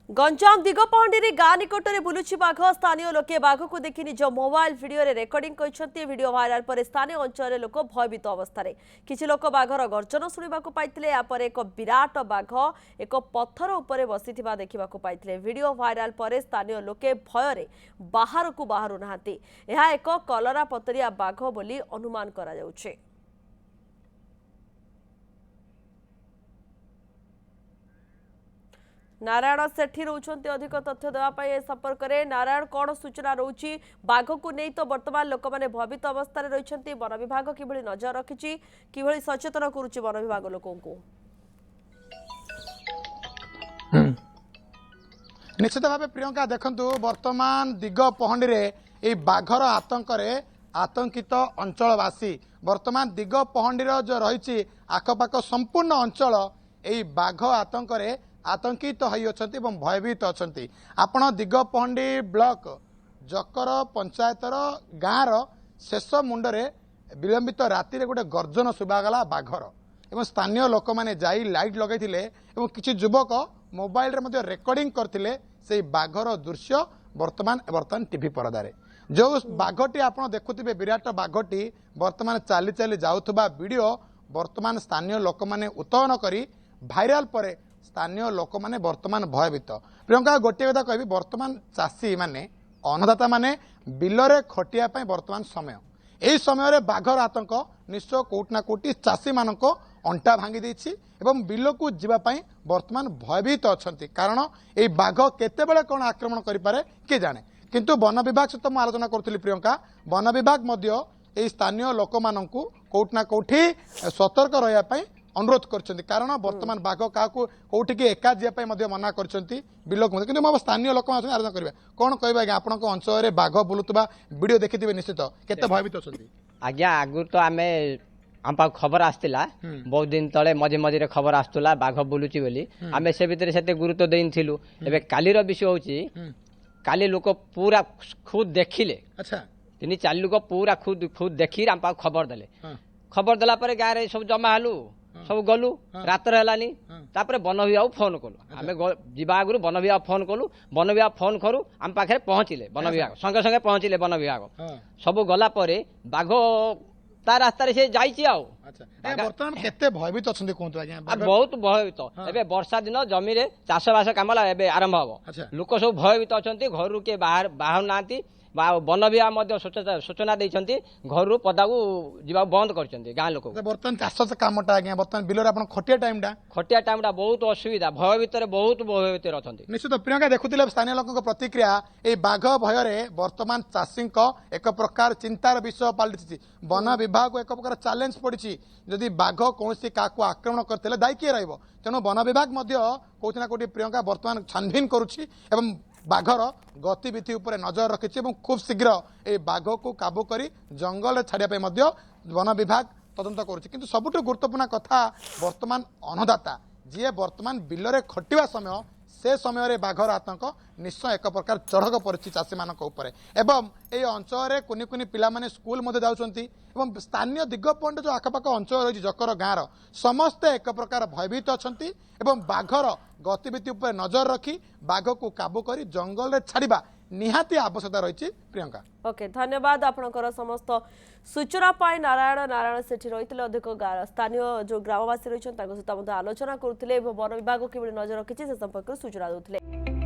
गंजाम दिगपहंडी गाँ निकटने बुलुची बाघ स्थानीय लोके बाघ को देखि निज मोबाइल भिडियो रेकर्डिंग करछंती। वीडियो वायरल पर स्थानीय अंचल लोक भयभीत अवस्था किछि लोक बाघर गर्जन शुणा पाइथिले। यापर एक विराट बाघ एक पत्थर उपरे बसिथिबा देखिबाकू पाइथिले। वीडियो वायरल पर स्थानीय लोके भय बाहर को बाहरु नाहांती। यह एक कलरा पतरिया बाघ बोली अनुमान करा जाउछे। नारायण सेठी रोचंती अधिक तथ्य देवाई संपर्क में। नारायण कौन सूचना रोची बाघ को नहीं तो बर्तमान लोक मैंने भयभीत अवस्था रही वन विभाग कि नजर रखी कि सचेतन करुच्ची वन विभाग लोक निश्चित भाव प्रियंका देखु वर्तमान दिगपहंडी ये बाघर आतंक आतंकित अंचलवासी वर्तमान दिगपहंडीर जो रही आखपाख संपूर्ण अंचल यही बाघ आतंक आतंकित होती भयभीत अच्छा। आपण दिगपहंडी ब्लॉक जकर पंचायतर गाँवर शेष मुंडरे विलंबित राति गोटे गर्जन शुभागला बाघर एवं स्थानीय लोक मैंने जाई लाइट लगे किसी युवक मोबाइल रे रेकर्डिंग करथिले से बाघर दृश्य वर्तमान टीवी परदारे जो बाघटी आप देखुवे विराट बाघटी वर्तमान चली चली जाऊथबा वीडियो वर्तमान स्थानीय लोक मैंने उत्तोलन करी भाइराल पर स्थानीय लोक मैंने वर्तमान भयभीत। प्रियंका गोटे कथा कह वर्तमान चाषी माने अन्नदाता माने बिलरे खटिया वर्तमान समय यही समय बाघर आतंक निश्चय कोटना कोटी चाषी मान अंटा भांगी देछि एवं बिल को जीवाई वर्तमान भयभीत अच्छा। कारण ये बाघ केतेबेले कौन आक्रमण करें किए जाने किंतु वन विभाग सहित मुझे आलोचना करुली प्रियंका वन विभाग स्थानीय लोक मान कोटना कोठी सतर्क रही अनुरोध कर कारण वर्तमान बाघ क्या कौटिक एका जावाई मना कर बिलक कि स्थानीय लोक आलोचना करेंगे कौन कह आप अंचल बाघ बुलूबा वीडियो देखिए निश्चित केते भयभीत अच्छा। आज्ञा आगु तो आम आम पाक खबर आसला बहुत दिन तले मझे मझे खबर आसला बाघ बुलूची बोली आम से भितर से गुरुत्व देलु। एवं कालीर विषय हूँ काली लोक पूरा खुद देखिले तीन चार लोक पूरा खुद खुद देखी आम पाक खबर देले खबर देला गाँव में सब जमा हलु सब गलु रातर है तापर वन विभाग फोन कलु आम जा आगु वन विभाग फोन कलु वन विभाग फोन करू आम पाखे पहुँचले वन विभाग संगे संगे पहुँचले वन विभाग सब गला बाघ ता रास्ता से भयभीत बहुत भयभीत एवं वर्षा दिन जमी चाषबास कम आरंभ हम लोक सब भयभीत अच्छा घर किए बाहर ना वन विभाग सूचना देती घर पदा को जा बंद कर गाँ लोक बर्तमान चाष कम बर्तमान बिल खटिया टाइम बहुत असुविधा भय भितर बहुत भयभीत अच्छा। निश्चित प्रियंका देखुले स्थानीय लोक प्रतिक्रिया ये बाघ भय वर्तमान चाषी एक प्रकार चिंतार विषय पलटि वन विभाग एक प्रकार चैलेंज पड़ी जदि बाघ कौन क्या आक्रमण करते दायी किए रेणु वन विभाग कौटना कौटी प्रियंका वर्तमान छानभिन करुच्ची बाघर गतिविधि उपर नजर रखी खूब शीघ्र ये बाघ को काबू कर जंगल छाड़िया वन विभाग तदंत करुच्ची। सबुठ गुरुत्वपूर्ण कथा वर्तमान अन्नदाता जी वर्तमान बिलरे खटिवा समय से समय बाघर आतंक निश्चय एक प्रकार चढ़क पड़ी चाषी मान एवं ये अंचल कुनि कुनि पिला माने स्कूल जाउछंती एवं स्थानीय दिगपहंडी जो आखपाख अंचल रही जकर गाँव समस्ते एक प्रकार भयभीत अच्छा एवं बाघर गतिविधि उपर नजर रखी बाघ को काबू कर जंगल छाड़ा निहाती आवश्यकता रही। प्रियंका ओके धन्यवाद आपनकर समस्त सूचना पाई। नारायण सेठी रही अधिक स्थानीय जो ग्रामवासी रही सहित आलोचना करुले वन विभाग कि नजर रखी से संपर्क सूचना देते।